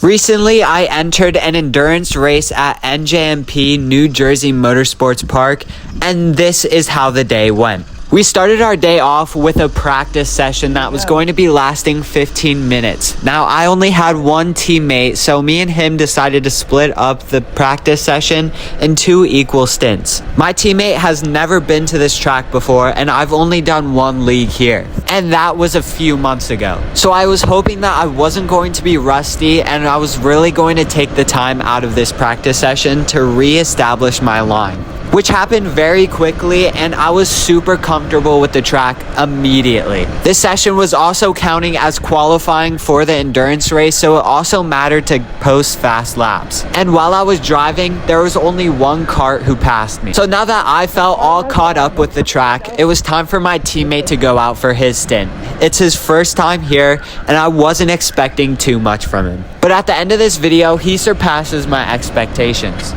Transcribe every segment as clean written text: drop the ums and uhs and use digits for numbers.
Recently, I entered an endurance race at NJMP New Jersey Motorsports Park, and this is how the day went. We started our day off with a practice session that was going to be lasting 15 minutes. Now, I only had one teammate, so me and him decided to split up the practice session in 2 equal stints. My teammate has never been to this track before, and I've only done 1 league here, and that was a few months ago. So I was hoping that I wasn't going to be rusty, and I was really going to take the time out of this practice session to re-establish my line, which happened very quickly, and I was super comfortable with the track immediately. This session was also counting as qualifying for the endurance race, so it also mattered to post fast laps. And while I was driving, there was only one kart who passed me. So now that I felt all caught up with the track, it was time for my teammate to go out for his stint. It's his first time here, and I wasn't expecting too much from him. But at the end of this video, he surpasses my expectations.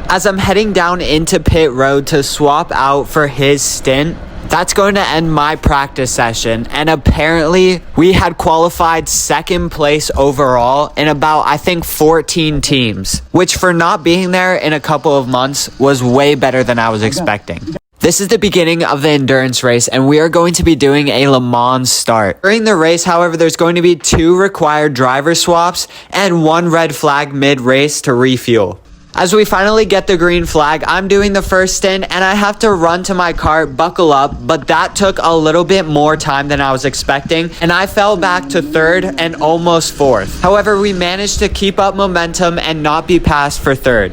As I'm heading down into pit road to swap out for his stint, that's going to end my practice session, and apparently we had qualified 2nd place overall in about, I think, 14 teams, which for not being there in a couple of months was way better than I was expecting. This is the beginning of the endurance race, and we are going to be doing a Le Mans start. During the race, however, there's going to be 2 required driver swaps and 1 red flag mid-race to refuel. As we finally get the green flag, I'm doing the first stint and I have to run to my cart, buckle up, but that took a little bit more time than I was expecting, and I fell back to 3rd and almost 4th. However, we managed to keep up momentum and not be passed for 3rd.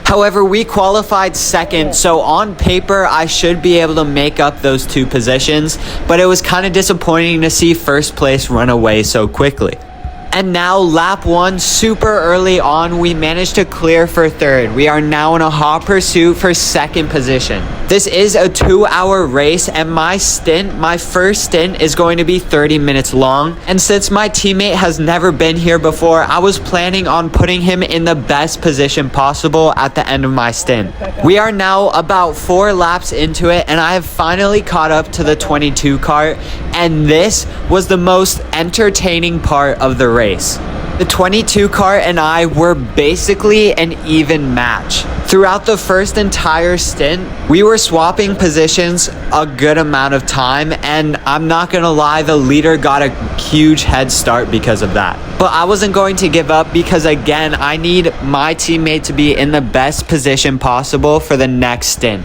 However, we qualified 2nd, so on paper, I should be able to make up those 2 positions, but it was kind of disappointing to see 1st place run away so quickly. And now lap 1, super early on, we managed to clear for 3rd. We are now in a hot pursuit for 2nd position. This is a 2-hour race, and my first stint is going to be 30 minutes long. And since my teammate has never been here before, I was planning on putting him in the best position possible at the end of my stint. We are now about 4 laps into it, and I have finally caught up to the 22 kart, and this was the most entertaining part of the race. The 22 kart and I were basically an even match. Throughout the first entire stint, we were swapping positions a good amount of time, and I'm not gonna lie, the leader got a huge head start because of that. But I wasn't going to give up because, again, I need my teammate to be in the best position possible for the next stint.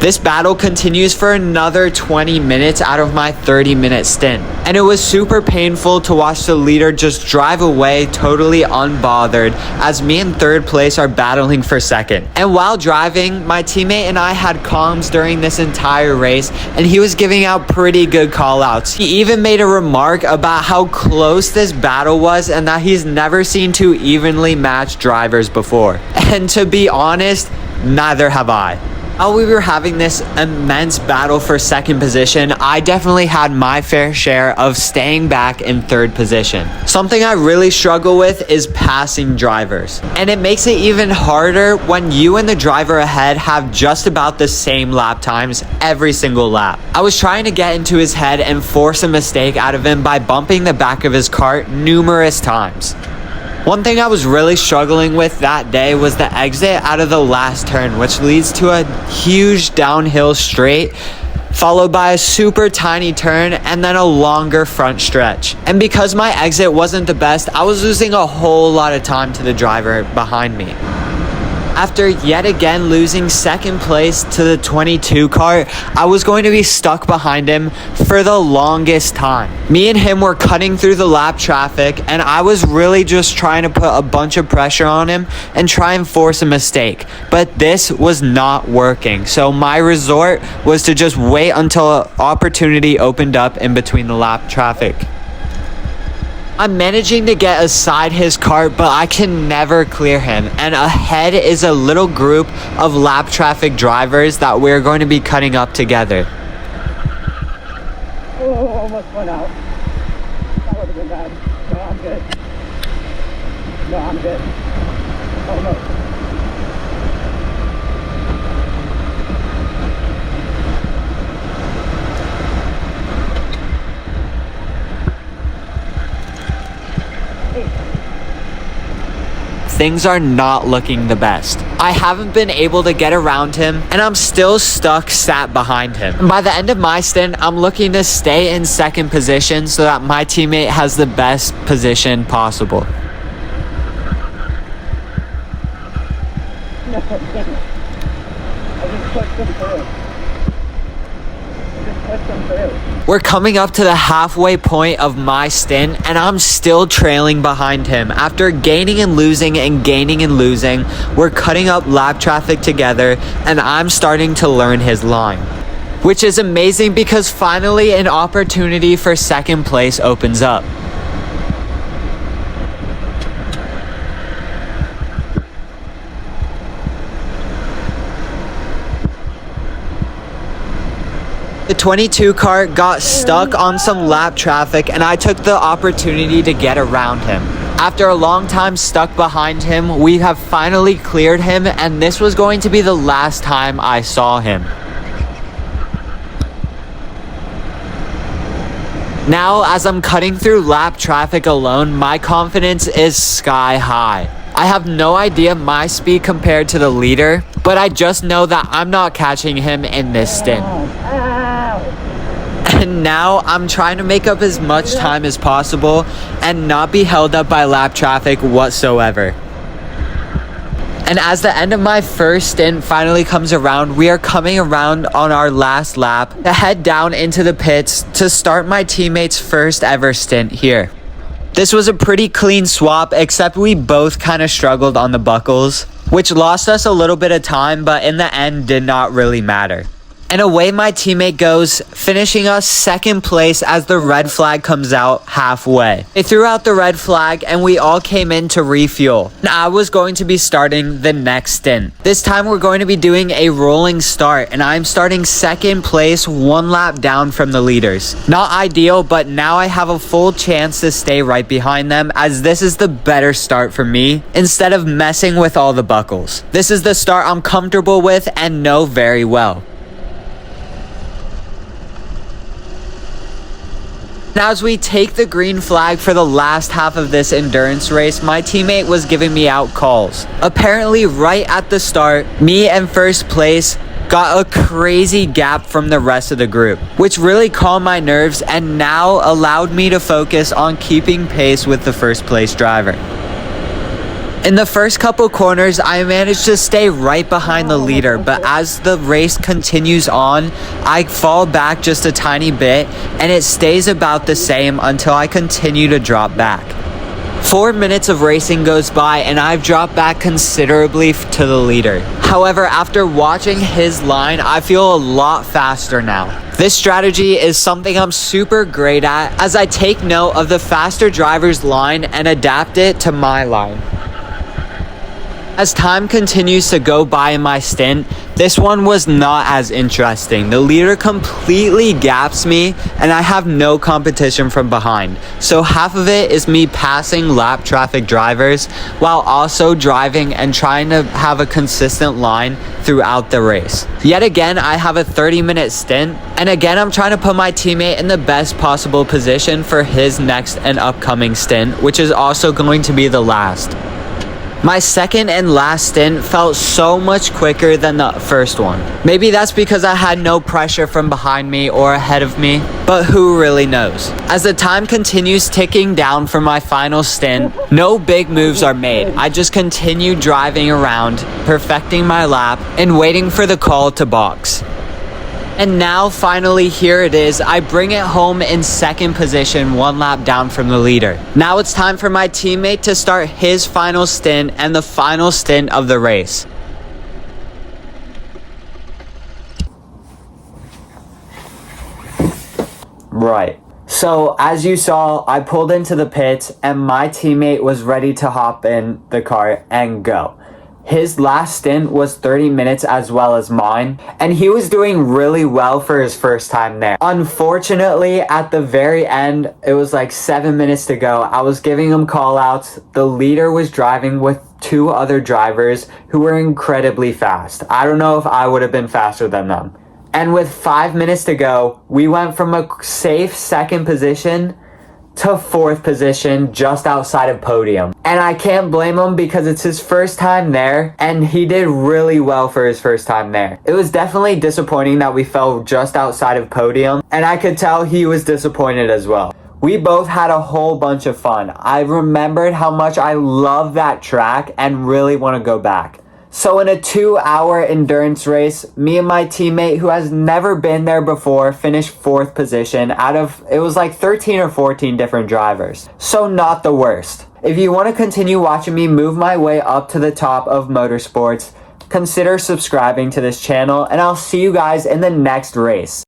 This battle continues for another 20 minutes out of my 30-minute stint, and it was super painful to watch the leader just drive away totally unbothered as me in 3rd place are battling for 2nd. And while driving, my teammate and I had comms during this entire race, and he was giving out pretty good call-outs. He even made a remark about how close this battle was and that he's never seen 2 evenly matched drivers before. And to be honest, neither have I. While we were having this immense battle for 2nd position, I definitely had my fair share of staying back in 3rd position. Something I really struggle with is passing drivers. And it makes it even harder when you and the driver ahead have just about the same lap times every single lap. I was trying to get into his head and force a mistake out of him by bumping the back of his cart numerous times. One thing I was really struggling with that day was the exit out of the last turn, which leads to a huge downhill straight, followed by a super tiny turn and then a longer front stretch. And because my exit wasn't the best, I was losing a whole lot of time to the driver behind me. After yet again losing 2nd place to the 22 kart, I was going to be stuck behind him for the longest time. Me and him were cutting through the lap traffic, and I was really just trying to put a bunch of pressure on him and try and force a mistake. But this was not working, so my resort was to just wait until an opportunity opened up in between the lap traffic. I'm managing to get aside his cart, but I can never clear him. And ahead is a little group of lap traffic drivers that we're going to be cutting up together. Oh, almost went out. That would have been bad. No, I'm good. No, I'm good. Oh, no. Things are not looking the best. I haven't been able to get around him, and I'm still sat behind him. And by the end of my stint, I'm looking to stay in second position so that my teammate has the best position possible. No, I just pushed him through. We're coming up to the halfway point of my stint, and I'm still trailing behind him. After gaining and losing and gaining and losing, we're cutting up lap traffic together, and I'm starting to learn his line. Which is amazing because finally an opportunity for second place opens up. The 22 car got stuck on some lap traffic, and I took the opportunity to get around him. After a long time stuck behind him, we have finally cleared him, and this was going to be the last time I saw him. Now, as I'm cutting through lap traffic alone, my confidence is sky high. I have no idea my speed compared to the leader, but I just know that I'm not catching him in this stint. And now I'm trying to make up as much time as possible and not be held up by lap traffic whatsoever. And as the end of my first stint finally comes around, we are coming around on our last lap to head down into the pits to start my teammate's first ever stint here. This was a pretty clean swap, except we both kind of struggled on the buckles, which lost us a little bit of time, but in the end did not really matter. And away my teammate goes, finishing us second place as the red flag comes out halfway. They threw out the red flag and we all came in to refuel. And I was going to be starting the next stint. This time we're going to be doing a rolling start, and I'm starting second place, one lap down from the leaders. Not ideal, but now I have a full chance to stay right behind them, as this is the better start for me instead of messing with all the buckles. This is the start I'm comfortable with and know very well. Now, as we take the green flag for the last half of this endurance race, my teammate was giving me out calls. Apparently, right at the start, me and first place got a crazy gap from the rest of the group, which really calmed my nerves and now allowed me to focus on keeping pace with the first place driver. In the first couple corners, I managed to stay right behind the leader, but as the race continues on, I fall back just a tiny bit, and it stays about the same until I continue to drop back. 4 minutes of racing goes by, and I've dropped back considerably to the leader. However, after watching his line, I feel a lot faster now. This strategy is something I'm super great at, as I take note of the faster driver's line and adapt it to my line. As time continues to go by in my stint, this one was not as interesting. The leader completely gaps me and I have no competition from behind. So half of it is me passing lap traffic drivers while also driving and trying to have a consistent line throughout the race. Yet again, I have a 30-minute stint, and again I'm trying to put my teammate in the best possible position for his next and upcoming stint, which is also going to be the last. My second and last stint felt so much quicker than the first one. Maybe that's because I had no pressure from behind me or ahead of me, but who really knows? As the time continues ticking down for my final stint, no big moves are made. I just continue driving around, perfecting my lap, and waiting for the call to box. And now, finally, here it is. I bring it home in second position, one lap down from the leader. Now it's time for my teammate to start his final stint and the final stint of the race. Right. So, as you saw, I pulled into the pits and my teammate was ready to hop in the car and go. His last stint was 30 minutes as well as mine, and he was doing really well for his first time there. Unfortunately, at the very end, it was like 7 minutes to go. I was giving him call outs. The leader was driving with 2 other drivers who were incredibly fast. I don't know if I would have been faster than them. And with 5 minutes to go, we went from a safe second position to 4th position, just outside of podium. And I can't blame him because it's his first time there and he did really well for his first time there. It was definitely disappointing that we fell just outside of podium, and I could tell he was disappointed as well. We both had a whole bunch of fun. I remembered how much I love that track and really want to go back. So in a 2-hour endurance race, me and my teammate who has never been there before finished 4th position out of, it was like 13 or 14 different drivers. So not the worst. If you want to continue watching me move my way up to the top of motorsports, consider subscribing to this channel, and I'll see you guys in the next race.